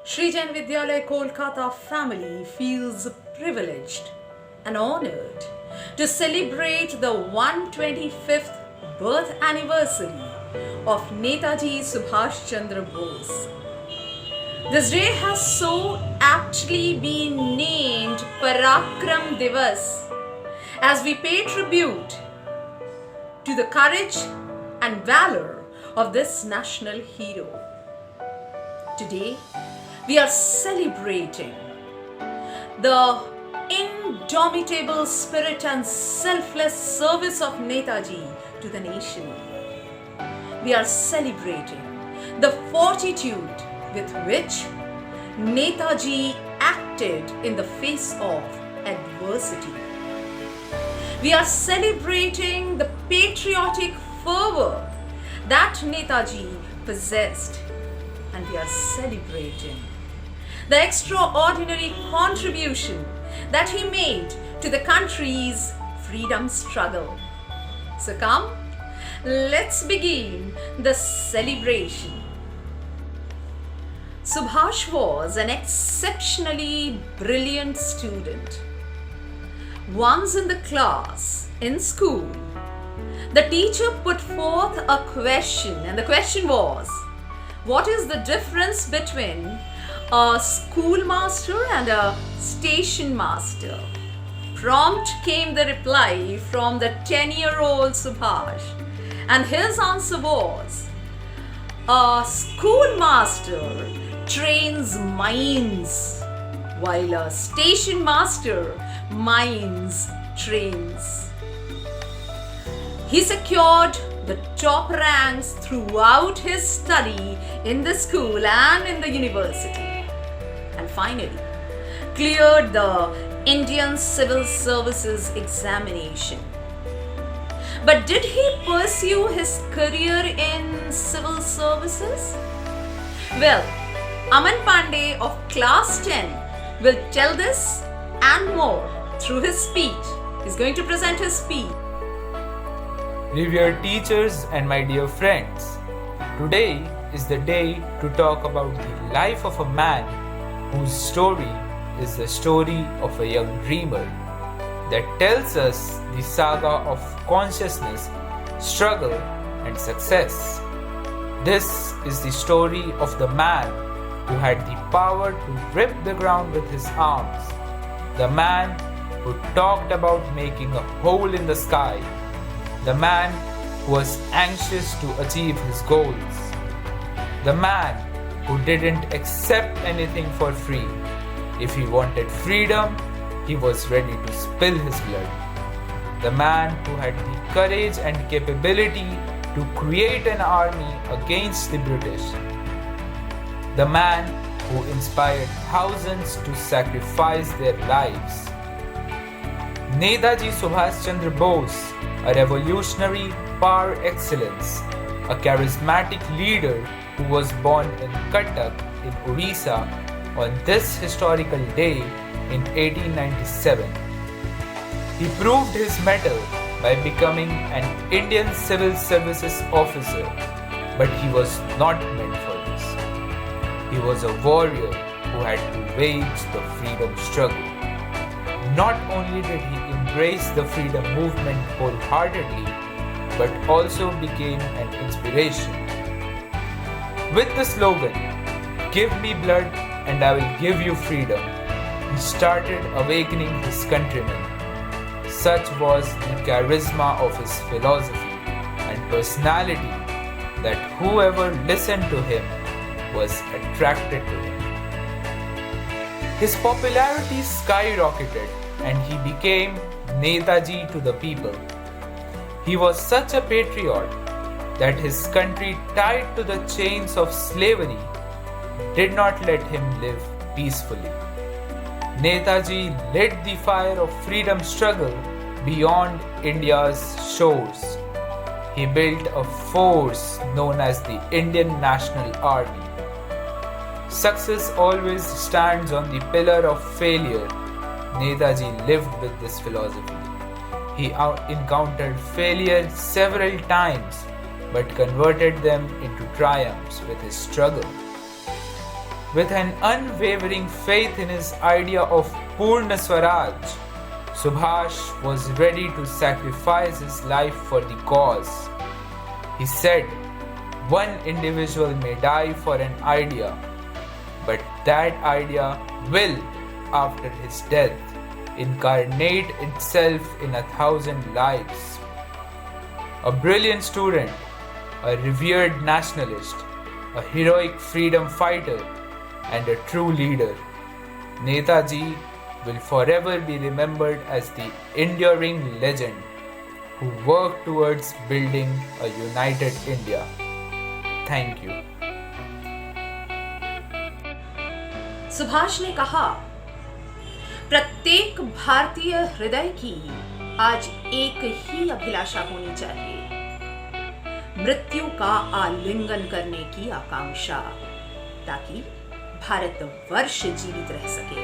Sri Jain Vidyalaya Kolkata family feels privileged and honored to celebrate the 125th birth anniversary of Netaji Subhash Chandra Bose. This day has so aptly been named Parakram Divas as we pay tribute to the courage and valor of this national hero. Today, we are celebrating the indomitable spirit and selfless service of Netaji to the nation. We are celebrating the fortitude with which Netaji acted in the face of adversity. We are celebrating the patriotic fervor that Netaji possessed, and we are celebrating the extraordinary contribution that he made to the country's freedom struggle. So come, let's begin the celebration. Subhash was an exceptionally brilliant student. Once in the class, in school, the teacher put forth a question, and the question was, what is the difference between a schoolmaster and a station master? Prompt came the reply from the 10-year-old Subhash, and his answer was, a schoolmaster trains minds, while a station master minds trains. He secured the top ranks throughout his study in the school and in the university, and finally cleared the Indian Civil Services examination. But did he pursue his career in civil services? Well, Aman Pandey of class 10 will tell this and more through his speech. He's going to present his speech. Revered teachers and my dear friends, today is the day to talk about the life of a man whose story is the story of a young dreamer that tells us the saga of consciousness, struggle, and success. This is the story of the man who had the power to rip the ground with his arms, the man who talked about making a hole in the sky, the man who was anxious to achieve his goals, the man who didn't accept anything for free. If he wanted freedom, he was ready to spill his blood. The man who had the courage and capability to create an army against the British. The man who inspired thousands to sacrifice their lives. Netaji Subhash Chandra Bose, a revolutionary par excellence, a charismatic leader who was born in Cuttack in Orissa on this historical day in 1897. He proved his mettle by becoming an Indian Civil Services officer, but he was not meant for this. He was a warrior who had to wage the freedom struggle. Not only did he embrace the freedom movement wholeheartedly, but also became an inspiration. With the slogan, "Give me blood and I will give you freedom," he started awakening his countrymen. Such was the charisma of his philosophy and personality that whoever listened to him was attracted to him. His popularity skyrocketed and he became Netaji to the people. He was such a patriot that his country, tied to the chains of slavery, did not let him live peacefully. Netaji lit the fire of freedom struggle beyond India's shores. He built a force known as the Indian National Army. Success always stands on the pillar of failure. Netaji lived with this philosophy. He encountered failure several times but converted them into triumphs with his struggle. With an unwavering faith in his idea of Purna Swaraj, Subhash was ready to sacrifice his life for the cause. He said, "One individual may die for an idea, but that idea will, after his death, incarnate itself in 1,000 lives." A brilliant student, a revered nationalist, a heroic freedom fighter, and a true leader, Netaji will forever be remembered as the enduring legend who worked towards building a united India. Thank you. Subhash ने कहा, प्रत्येक भारतीय हृदय की आज एक ही अभिलाषा होनी चाहिए, मृत्यु का आलिंगन करने की आकांक्षा, ताकि भारतवर्ष जीवित रह सके।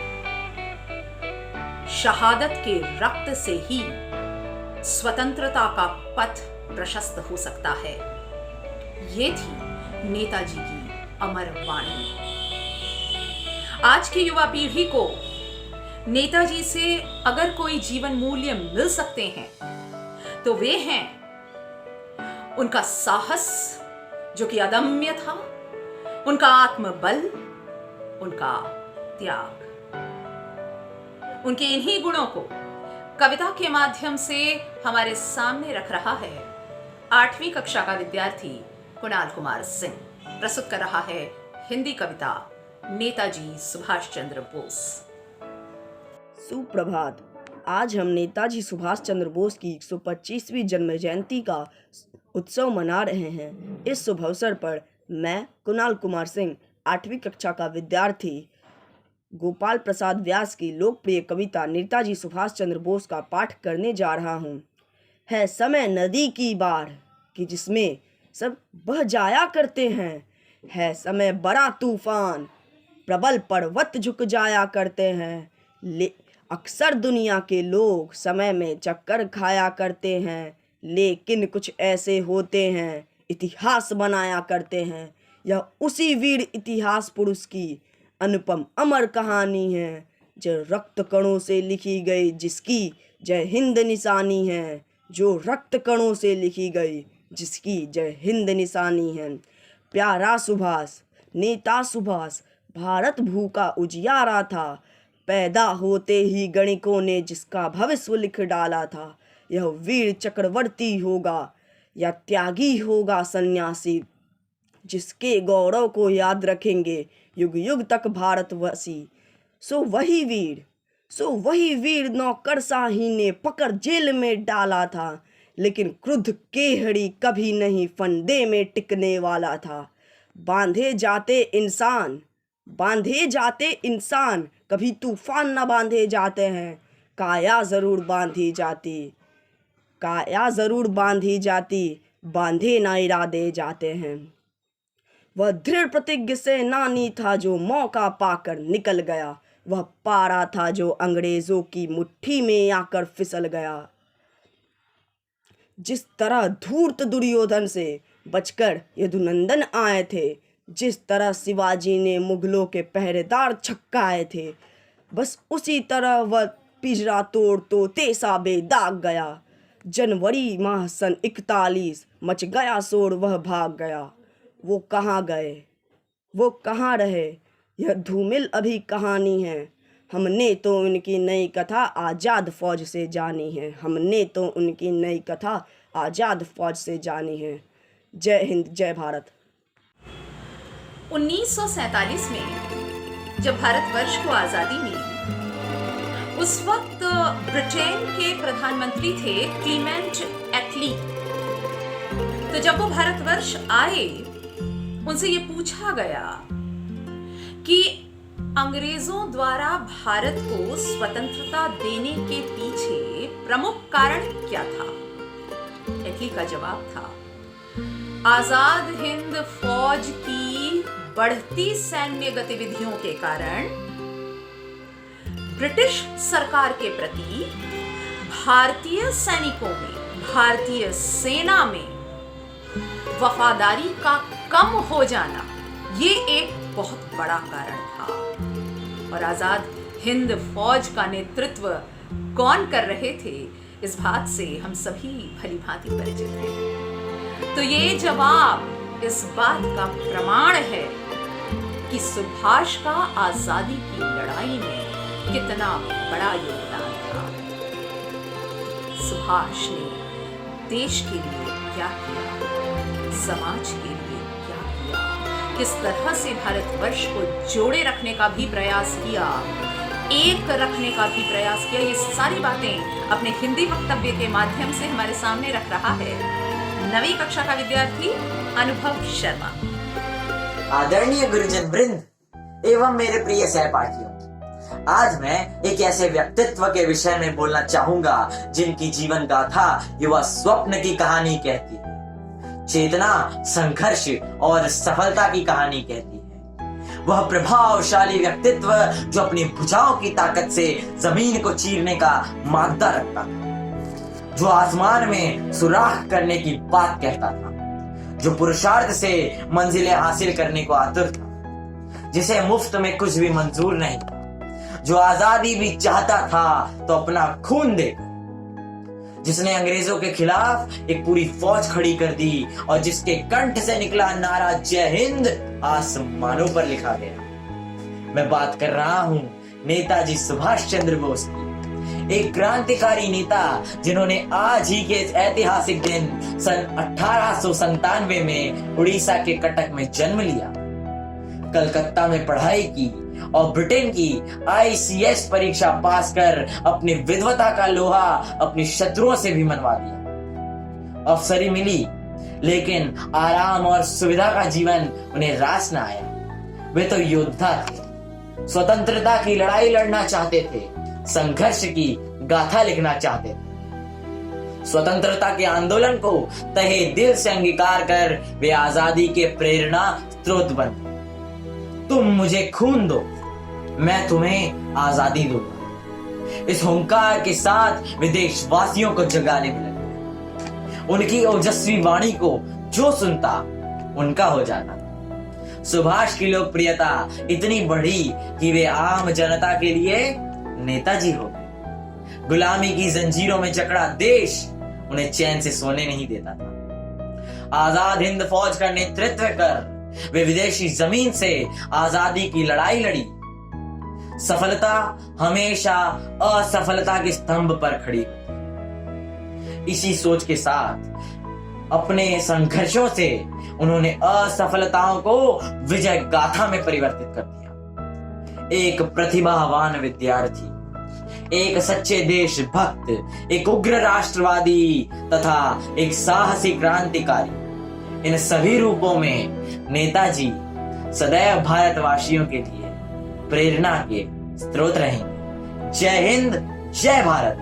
शहादत के रक्त से ही स्वतंत्रता का पथ प्रशस्त हो सकता है। ये थी नेताजी की अमर वाणी। आज की युवा पीढ़ी को नेताजी से अगर कोई जीवन मूल्य मिल सकते हैं तो वे हैं उनका साहस जो कि अदम्य था, उनका आत्मबल, उनका त्याग। उनके इन्हीं गुणों को कविता के माध्यम से हमारे सामने रख रहा है 8वीं कक्षा का विद्यार्थी कुणाल कुमार सिंह। प्रस्तुत कर रहा है हिंदी कविता नेताजी सुभाष चंद्र बोस। सुप्रभात। आज हम नेताजी सुभाष चंद्र बोस की 125वीं जन्म जयंती का उत्सव मना रहे हैं। इस शुभ अवसर पर मैं कुणाल कुमार सिंह 8वीं कक्षा का विद्यार्थी गोपाल प्रसाद व्यास की लोकप्रिय कविता नेताजी सुभाष चंद्र बोस का पाठ करने जा रहा हूँ। है समय नदी की बाढ़ कि जिसमें सब बह जाया करते हैं, है समय बड़ा तूफान प्रबल पर्वत झुक जाया करते हैं। अक्सर दुनिया के लोग समय में चक्कर खाया करते हैं, लेकिन कुछ ऐसे होते हैं इतिहास बनाया करते हैं। यह उसी वीर इतिहास पुरुष की अनुपम अमर कहानी है, जो रक्त कणों से लिखी गई, जिसकी जय हिंद निशानी है। जो रक्त कणों से लिखी गई, जिसकी जय हिंद निशानी है। प्यारा सुभाष, नेता सुभाष भारत भूखा उजियारा था, पैदा होते ही गणिकों ने जिसका भविष्य लिख डाला था। यह वीर चक्रवर्ती होगा या त्यागी होगा सन्यासी, जिसके गौरव को याद रखेंगे युग युग तक भारतवासी। सो वही वीर नौकरशाही ने पकड़ जेल में डाला था, लेकिन क्रुद्ध केहड़ी कभी नहीं फंदे में टिकने वाला था। बांधे जाते इंसान कभी तूफान न बांधे जाते हैं। काया जरूर बांधी जाती बांधे ना इरादे जाते हैं। वह दृढ़ प्रतिज्ञ सेनानी था जो मौका पाकर निकल गया। वह पारा था जो अंग्रेजों की मुट्ठी में आकर फिसल गया। जिस तरह धूर्त दुर्योधन से बचकर यदुनंदन आए थे, जिस तरह शिवाजी ने मुगलों के पहरेदार छक्काए थे, बस उसी तरह वह पिंजरा तोड़ तोते सा बेदाग गया। जनवरी माह सन 41 मच गया शोर, वह भाग गया। वो कहाँ गए, वो कहाँ रहे, यह धूमिल अभी कहानी है। हमने तो उनकी नई कथा आज़ाद फौज से जानी है। जय हिंद, जय भारत। 1947 में जब भारतवर्ष को आज़ादी मिली, उस वक्त ब्रिटेन के प्रधानमंत्री थे क्लीमेंट एटली। तो जब वो भारतवर्ष आए, उनसे ये पूछा गया कि अंग्रेजों द्वारा भारत को स्वतंत्रता देने के पीछे प्रमुख कारण क्या था। एटली का जवाब था, आजाद हिंद फौज की बढ़ती सैन्य गतिविधियों के कारण ब्रिटिश सरकार के प्रति भारतीय सैनिकों में, भारतीय सेना में वफादारी का कम हो जाना, ये एक बहुत बड़ा कारण था। और आजाद हिंद फौज का नेतृत्व कौन कर रहे थे, इस बात से हम सभी भली भांति परिचित हैं। तो ये जवाब इस बात का प्रमाण है कि सुभाष का आजादी की लड़ाई में कितना बड़ा योगदान था। सुभाष ने देश के लिए क्या किया, समाज के लिए क्या किया, किस तरह से भारतवर्ष को जोड़े रखने का भी प्रयास किया, एक रखने का भी प्रयास किया, ये सारी बातें अपने हिंदी वक्तव्य के माध्यम से हमारे सामने रख रहा है 9वीं कक्षा का विद्यार्थी अनुभव शर्मा। आदरणीय गुरुजन वृंद एवं मेरे प्रिय सहपाठियों, आज मैं एक ऐसे व्यक्तित्व के विषय में बोलना चाहूंगा जिनकी जीवन गाथा युवा स्वप्न की कहानी कहती है, चेतना, संघर्ष और सफलता की कहानी कहती है। वह प्रभावशाली व्यक्तित्व जो अपनी भुजाओं की ताकत से जमीन को चीरने का मादा रखता था, जो आसमान में सुराख करने की बात कहता था, जो पुरुषार्थ से मंजिलें हासिल करने को आतुर था, जिसे मुफ्त में कुछ भी मंजूर नहीं था, जो आजादी भी चाहता था तो अपना खून देकर, जिसने अंग्रेजों के खिलाफ एक पूरी फौज खड़ी कर दी और जिसके कंठ से निकला नारा जय हिंद आसमानों पर लिखा गया। मैं बात कर रहा हूं नेताजी सुभाष चंद्र बोस की, एक क्रांतिकारी नेता जिन्होंने आज ही के ऐतिहासिक दिन सन 1897 में उड़ीसा के कटक में जन्म लिया, कलकत्ता में पढ़ाई की और ब्रिटेन की ICS परीक्षा पास कर अपनी विद्वता का लोहा अपने शत्रुओं से भी मनवा दिया। अफसरी मिली, लेकिन आराम और सुविधा का जीवन उन्हें रास न आया। वे तो योद्धा थे, स्वतंत्रता की लड़ाई लड़ना चाहते थे, संघर्ष की गाथा लिखना चाहते थे। स्वतंत्रता के आंदोलन को तहे दिल से अंगीकार कर वे आजादी के प्रेरणा स्रोत बने। तुम मुझे खून दो, मैं तुम्हें आजादी दूंगा, इस हुंकार के साथ वे देशवासियों को जगाने में लगे। उनकी ओजस्वी वाणी को जो सुनता उनका हो जाता। सुभाष की लोकप्रियता इतनी बढ़ी कि वे आम जनता के लिए नेताजी हो गए। गुलामी की जंजीरों में जकड़ा देश उन्हें चैन से सोने नहीं देता था। आजाद हिंद फौज का नेतृत्व कर वे विदेशी जमीन से आजादी की लड़ाई लड़ी। सफलता हमेशा असफलता के स्तंभ पर खड़ी होती। इसी सोच के साथ अपने संघर्षों से उन्होंने असफलताओं को विजय गाथा में परिवर्तित कर दिया। एक प्रतिभावान विद्यार्थी, एक सच्चे देशभक्त, एक उग्र राष्ट्रवादी तथा एक साहसी क्रांतिकारी, इन सभी रूपों में नेताजी सदैव भारतवासियों के लिए प्रेरणा के स्रोत रहेंगे। जय हिंद, जय भारत।